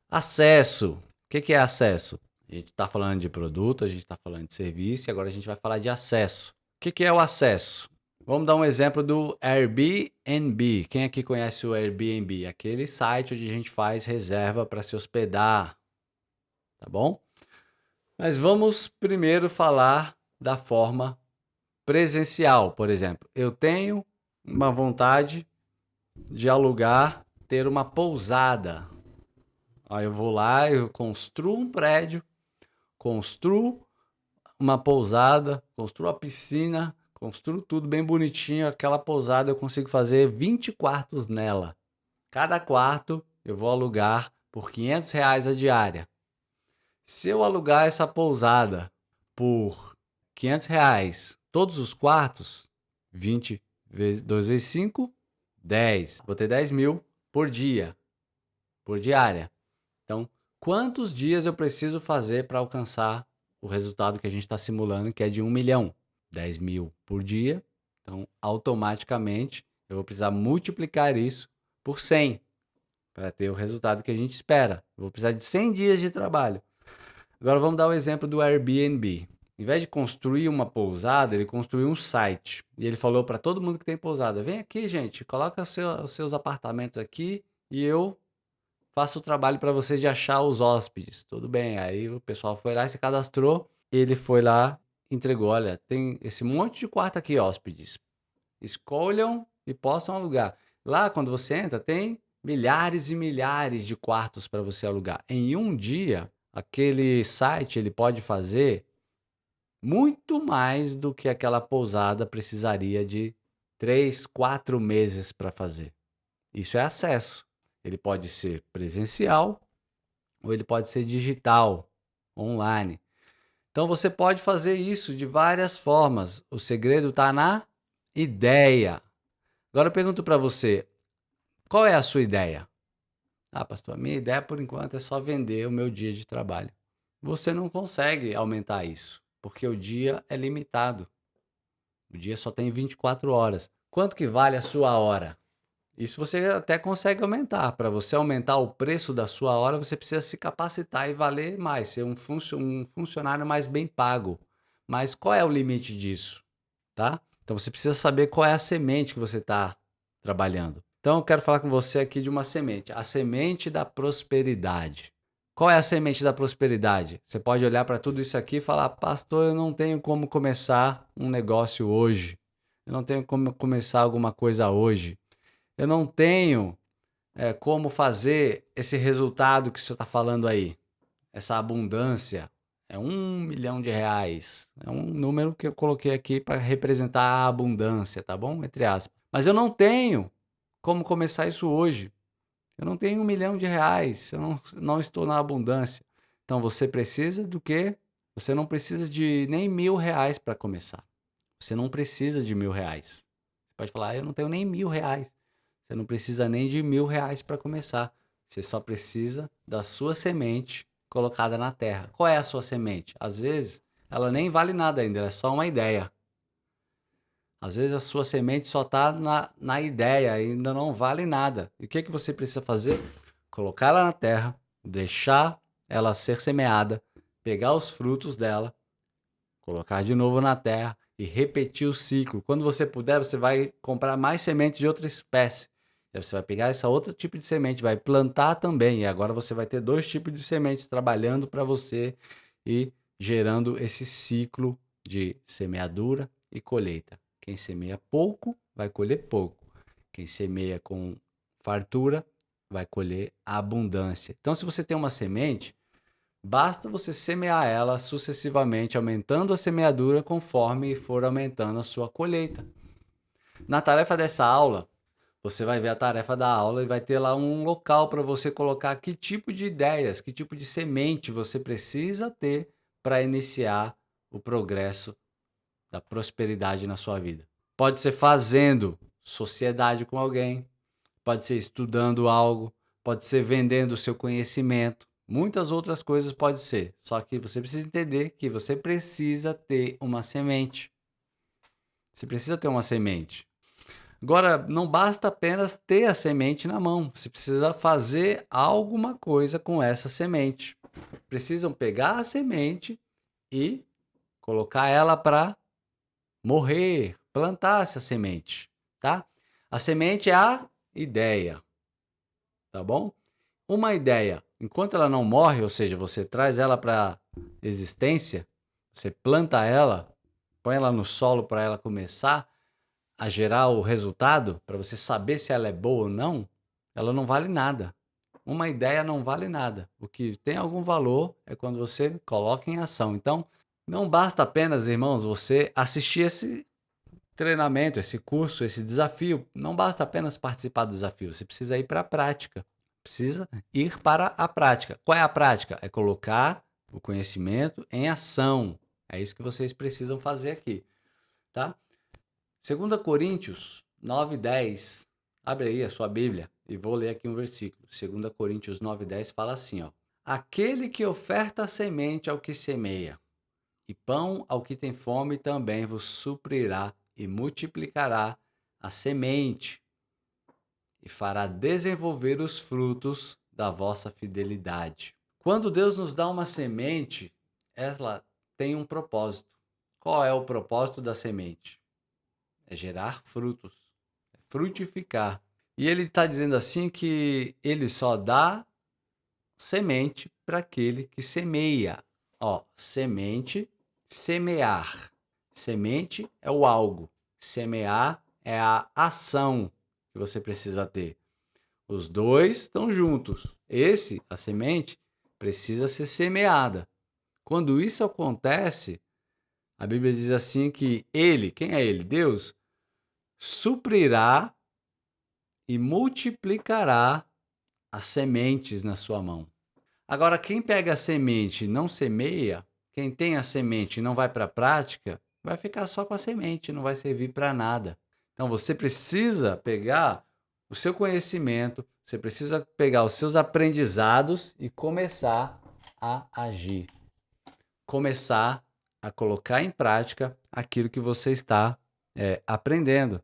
Acesso. O que é acesso? A gente está falando de produto, a gente está falando de serviço e agora a gente vai falar de acesso. O que é o acesso? Vamos dar um exemplo do Airbnb. Quem aqui conhece o Airbnb? Aquele site onde a gente faz reserva para se hospedar, tá bom? Mas vamos primeiro falar da forma presencial, por exemplo. Eu tenho uma vontade de alugar, ter uma pousada. Aí eu vou lá, eu construo um prédio, construo uma pousada, construo a piscina, construo tudo bem bonitinho. Aquela pousada eu consigo fazer 20 quartos nela. Cada quarto eu vou alugar por R$ 500 a diária. Se eu alugar essa pousada por R$ 500, todos os quartos, 20 vezes 2 vezes 5, 10. Vou ter 10.000 por dia, por diária. Então, quantos dias eu preciso fazer para alcançar o resultado que a gente está simulando, que é de 1 milhão? 10.000 por dia. Então, automaticamente, eu vou precisar multiplicar isso por 100 para ter o resultado que a gente espera. Eu vou precisar de 100 dias de trabalho. Agora vamos dar o exemplo do Airbnb. Em vez de construir uma pousada, ele construiu um site. E ele falou para todo mundo que tem pousada: vem aqui, gente, coloca os seus apartamentos aqui e eu faço o trabalho para vocês de achar os hóspedes. Tudo bem. Aí o pessoal foi lá e se cadastrou. Ele foi lá, entregou: olha, tem esse monte de quarto aqui, hóspedes. Escolham e possam alugar. Lá, quando você entra, tem milhares e milhares de quartos para você alugar. Em um dia, aquele site ele pode fazer muito mais do que aquela pousada precisaria de 3, 4 meses para fazer. Isso é acesso. Ele pode ser presencial ou ele pode ser digital, online. Então você pode fazer isso de várias formas. O segredo está na ideia. Agora eu pergunto para você, qual é a sua ideia? Ah, pastor, a minha ideia por enquanto é só vender o meu dia de trabalho. Você não consegue aumentar isso, porque o dia é limitado. O dia só tem 24 horas. Quanto que vale a sua hora? Isso você até consegue aumentar. Para você aumentar o preço da sua hora, você precisa se capacitar e valer mais, ser um funcionário mais bem pago. Mas qual é o limite disso? Tá? Então você precisa saber qual é a semente que você está trabalhando. Então eu quero falar com você aqui de uma semente, a semente da prosperidade. Qual é a semente da prosperidade? Você pode olhar para tudo isso aqui e falar, pastor, eu não tenho como começar um negócio hoje. Eu não tenho como começar alguma coisa hoje. Eu não tenho como fazer esse resultado que o senhor está falando aí. Essa abundância. É R$ 1 milhão. É um número que eu coloquei aqui para representar a abundância, tá bom? Entre aspas. Mas eu não tenho como começar isso hoje. Eu não tenho R$ 1 milhão. Eu não estou na abundância. Então você precisa do quê? Você não precisa de nem R$ 1.000 para começar. Você não precisa de R$ 1.000. Você pode falar, eu não tenho nem R$ 1.000. Você não precisa nem de R$ 1.000 para começar. Você só precisa da sua semente colocada na terra. Qual é a sua semente? Às vezes, ela nem vale nada ainda, ela é só uma ideia. Às vezes, a sua semente só está na ideia, ainda não vale nada. E o que você precisa fazer? Colocar ela na terra, deixar ela ser semeada, pegar os frutos dela, colocar de novo na terra e repetir o ciclo. Quando você puder, você vai comprar mais semente de outra espécie. Aí você vai pegar essa outra tipo de semente, vai plantar também. E agora você vai ter 2 tipos de sementes trabalhando para você e gerando esse ciclo de semeadura e colheita. Quem semeia pouco, vai colher pouco. Quem semeia com fartura, vai colher abundância. Então, se você tem uma semente, basta você semear ela sucessivamente, aumentando a semeadura conforme for aumentando a sua colheita. Na tarefa dessa aula, você vai ver a tarefa da aula e vai ter lá um local para você colocar que tipo de ideias, que tipo de semente você precisa ter para iniciar o progresso da prosperidade na sua vida. Pode ser fazendo sociedade com alguém, pode ser estudando algo, pode ser vendendo o seu conhecimento, muitas outras coisas pode ser. Só que você precisa entender que você precisa ter uma semente. Você precisa ter uma semente. Agora, não basta apenas ter a semente na mão. Você precisa fazer alguma coisa com essa semente. Precisam pegar a semente e colocar ela para morrer, plantar essa semente, tá? A semente é a ideia, tá bom? Uma ideia, enquanto ela não morre, ou seja, você traz ela para existência, você planta ela, põe ela no solo para ela começar a gerar o resultado, para você saber se ela é boa ou não, ela não vale nada. Uma ideia não vale nada. O que tem algum valor é quando você coloca em ação. Então, não basta apenas, irmãos, você assistir esse treinamento, esse curso, esse desafio. Não basta apenas participar do desafio, você precisa ir para a prática. Precisa ir para a prática. Qual é a prática? É colocar o conhecimento em ação. É isso que vocês precisam fazer aqui, tá? 2 Coríntios 9:10. Abre aí a sua Bíblia e vou ler aqui um versículo. 2 Coríntios 9:10 fala assim, ó: Aquele que oferta semente ao que semeia e pão ao que tem fome também vos suprirá e multiplicará a semente e fará desenvolver os frutos da vossa fidelidade. Quando Deus nos dá uma semente, ela tem um propósito. Qual é o propósito da semente? É gerar frutos, é frutificar. E ele está dizendo assim que ele só dá semente para aquele que semeia. Ó, semente, semear. Semente é o algo. Semear é a ação que você precisa ter. Os dois estão juntos. A semente, precisa ser semeada. Quando isso acontece, a Bíblia diz assim que ele, quem é ele? Deus, suprirá e multiplicará as sementes na sua mão. Agora, quem pega a semente e não semeia, quem tem a semente e não vai para a prática, vai ficar só com a semente, não vai servir para nada. Então, você precisa pegar o seu conhecimento, você precisa pegar os seus aprendizados e começar a agir. Começar a colocar em prática aquilo que você está aprendendo.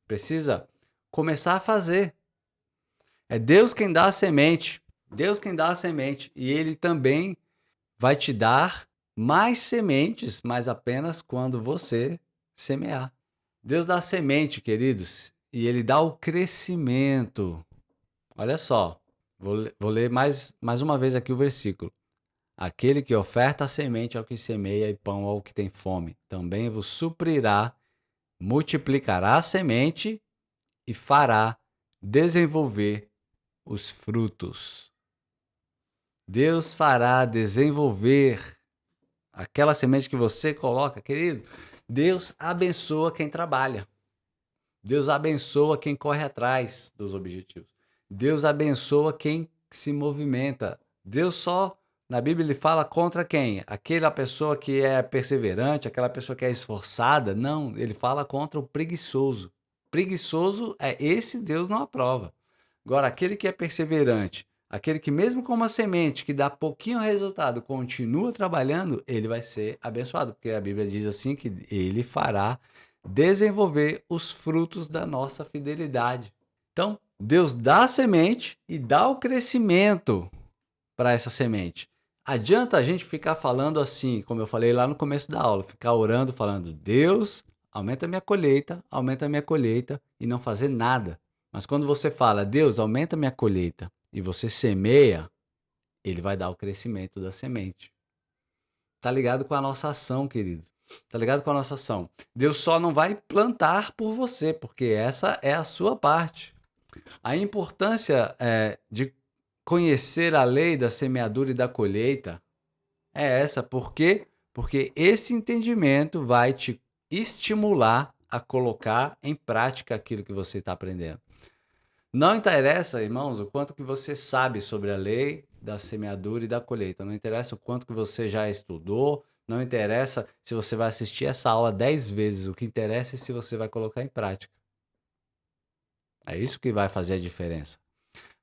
Precisa começar a fazer. É Deus quem dá a semente. Deus quem dá a semente. E Ele também vai te dar mais sementes, mas apenas quando você semear. Deus dá a semente, queridos, e Ele dá o crescimento. Olha só, vou ler mais uma vez aqui o versículo. Aquele que oferta a semente ao que semeia e pão ao que tem fome, também vos suprirá, multiplicará a semente e fará desenvolver os frutos. Deus fará desenvolver aquela semente que você coloca, querido. Deus abençoa quem trabalha. Deus abençoa quem corre atrás dos objetivos. Deus abençoa quem se movimenta. Deus só, na Bíblia, ele fala contra quem? Aquela pessoa que é perseverante, aquela pessoa que é esforçada. Não, ele fala contra o preguiçoso. Preguiçoso é esse, Deus não aprova. Agora, aquele que é perseverante, aquele que mesmo com uma semente que dá pouquinho resultado, continua trabalhando, ele vai ser abençoado, porque a Bíblia diz assim que ele fará desenvolver os frutos da nossa fidelidade. Então, Deus dá a semente e dá o crescimento para essa semente. Adianta a gente ficar falando assim, como eu falei lá no começo da aula, ficar orando, falando, Deus, aumenta a minha colheita, e não fazer nada. Mas quando você fala, Deus, aumenta a minha colheita, e você semeia, ele vai dar o crescimento da semente. Tá ligado com a nossa ação, querido? Tá ligado com a nossa ação? Deus só não vai plantar por você, porque essa é a sua parte. A importância de conhecer a lei da semeadura e da colheita é essa. Por quê? Porque esse entendimento vai te estimular a colocar em prática aquilo que você está aprendendo. Não interessa, irmãos, o quanto que você sabe sobre a lei da semeadura e da colheita. Não interessa o quanto que você já estudou. Não interessa se você vai assistir essa aula 10 vezes. O que interessa é se você vai colocar em prática. É isso que vai fazer a diferença.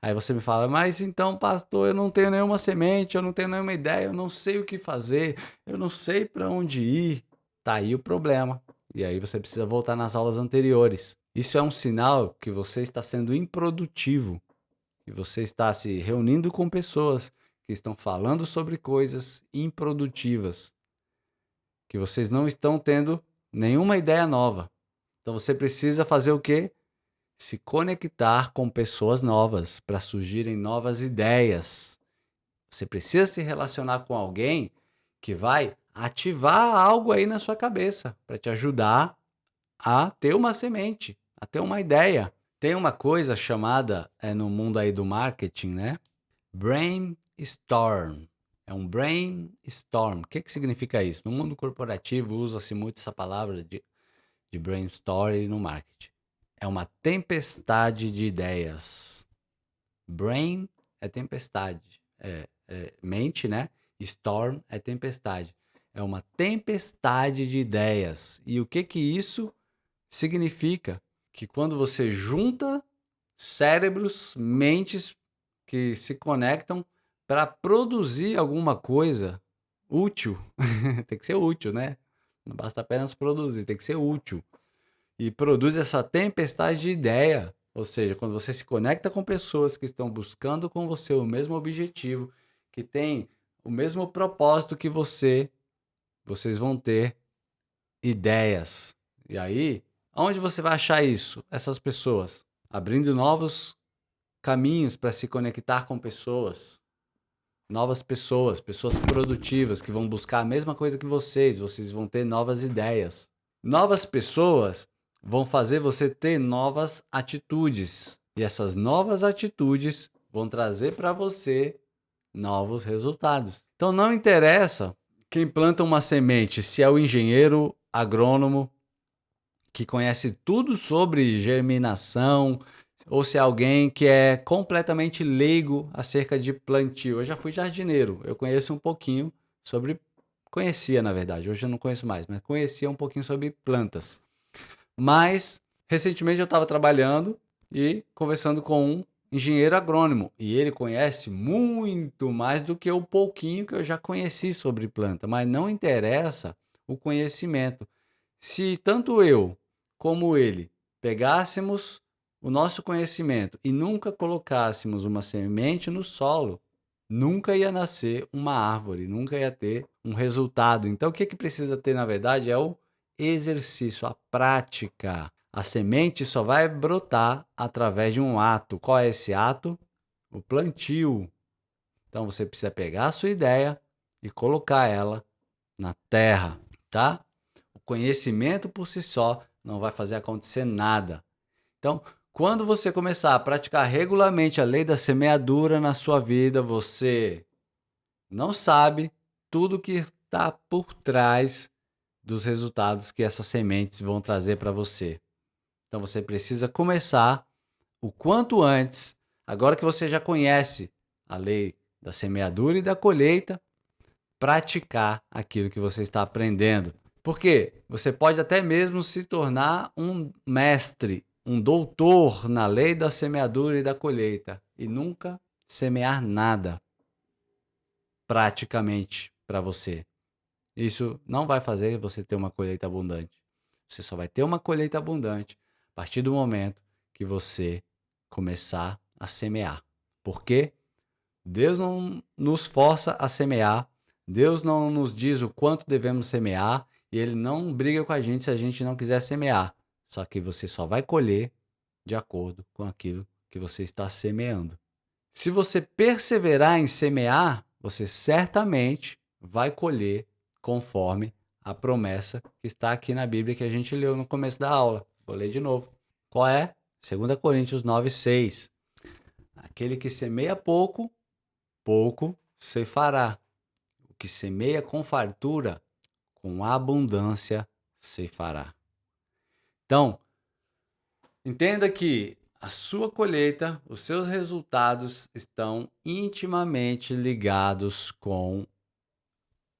Aí você me fala, mas então, pastor, eu não tenho nenhuma semente, eu não tenho nenhuma ideia, eu não sei o que fazer, eu não sei para onde ir. Tá aí o problema. E aí você precisa voltar nas aulas anteriores. Isso é um sinal que você está sendo improdutivo, que você está se reunindo com pessoas que estão falando sobre coisas improdutivas, que vocês não estão tendo nenhuma ideia nova. Então você precisa fazer o quê? Se conectar com pessoas novas para surgirem novas ideias. Você precisa se relacionar com alguém que vai ativar algo aí na sua cabeça para te ajudar a ter uma semente, a ter uma ideia. Tem uma coisa chamada no mundo aí do marketing, né? Brainstorm. É um brainstorm. O que significa isso? No mundo corporativo usa-se muito essa palavra de brainstorm no marketing. É uma tempestade de ideias. Brain é tempestade. Mente, né? Storm é tempestade. É uma tempestade de ideias. E o que isso significa? Que quando você junta cérebros, mentes que se conectam para produzir alguma coisa útil, tem que ser útil, né? Não basta apenas produzir, tem que ser útil. E produz essa tempestade de ideia. Ou seja, quando você se conecta com pessoas que estão buscando com você o mesmo objetivo, que têm o mesmo propósito que você, vocês vão ter ideias. E aí, onde você vai achar isso? Essas pessoas abrindo novos caminhos para se conectar com pessoas. Novas pessoas, pessoas produtivas que vão buscar a mesma coisa que vocês vão ter novas ideias. Novas pessoas vão fazer você ter novas atitudes. E essas novas atitudes vão trazer para você novos resultados. Então não interessa quem planta uma semente, se é o engenheiro agrônomo que conhece tudo sobre germinação, ou se é alguém que é completamente leigo acerca de plantio. Eu já fui jardineiro, eu conheço um pouquinho sobre... Conhecia, na verdade, hoje eu não conheço mais, mas conhecia um pouquinho sobre plantas. Mas, recentemente eu estava trabalhando e conversando com um engenheiro agrônomo. E ele conhece muito mais do que o pouquinho que eu já conheci sobre planta. Mas não interessa o conhecimento. Se tanto eu como ele pegássemos o nosso conhecimento e nunca colocássemos uma semente no solo, nunca ia nascer uma árvore, nunca ia ter um resultado. Então, o que que precisa ter, na verdade, é o exercício, a prática. A semente só vai brotar através de um ato. Qual é esse ato? O plantio. Então, você precisa pegar a sua ideia e colocar ela na terra, tá? O conhecimento por si só não vai fazer acontecer nada. Então, quando você começar a praticar regularmente a lei da semeadura na sua vida, você não sabe tudo que está por trás dos resultados que essas sementes vão trazer para você. Então, você precisa começar o quanto antes, agora que você já conhece a lei da semeadura e da colheita, praticar aquilo que você está aprendendo. Porque você pode até mesmo se tornar um mestre, um doutor na lei da semeadura e da colheita e nunca semear nada praticamente para você. Isso não vai fazer você ter uma colheita abundante. Você só vai ter uma colheita abundante a partir do momento que você começar a semear. Porque Deus não nos força a semear, Deus não nos diz o quanto devemos semear e Ele não briga com a gente se a gente não quiser semear. Só que você só vai colher de acordo com aquilo que você está semeando. Se você perseverar em semear, você certamente vai colher conforme a promessa que está aqui na Bíblia que a gente leu no começo da aula. Vou ler de novo. Qual é? 2 Coríntios 9:6. Aquele que semeia pouco, pouco ceifará. O que semeia com fartura, com abundância ceifará. Então, entenda que a sua colheita, os seus resultados estão intimamente ligados com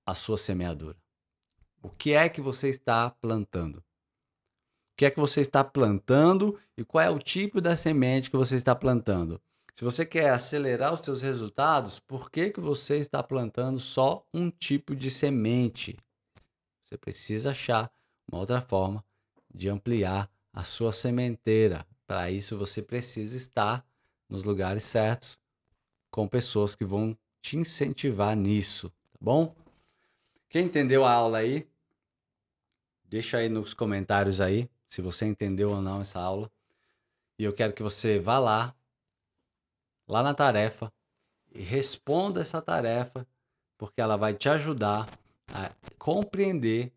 a sua semeadura. O que é que você está plantando? O que é que você está plantando e qual é o tipo da semente que você está plantando? Se você quer acelerar os seus resultados, por que que você está plantando só um tipo de semente? Você precisa achar uma outra forma de ampliar a sua sementeira. Para isso, você precisa estar nos lugares certos, com pessoas que vão te incentivar nisso, tá bom? Quem entendeu a aula aí, deixa aí nos comentários aí, se você entendeu ou não essa aula. E eu quero que você vá lá na tarefa, e responda essa tarefa, porque ela vai te ajudar a compreender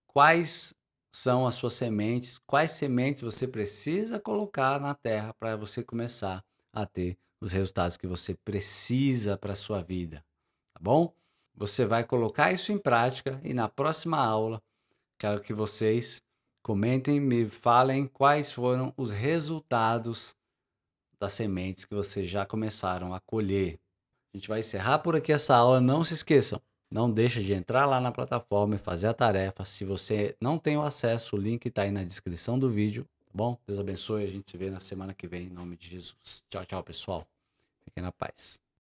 quais são as suas sementes, quais sementes você precisa colocar na terra para você começar a ter os resultados que você precisa para a sua vida, tá bom? Você vai colocar isso em prática e na próxima aula quero que vocês comentem, me falem quais foram os resultados das sementes que vocês já começaram a colher. A gente vai encerrar por aqui essa aula. Não se esqueçam, não deixa de entrar lá na plataforma e fazer a tarefa. Se você não tem o acesso, o link está aí na descrição do vídeo. Tá bom? Deus abençoe. A gente se vê na semana que vem, em nome de Jesus. Tchau, tchau, pessoal. Fiquem na paz.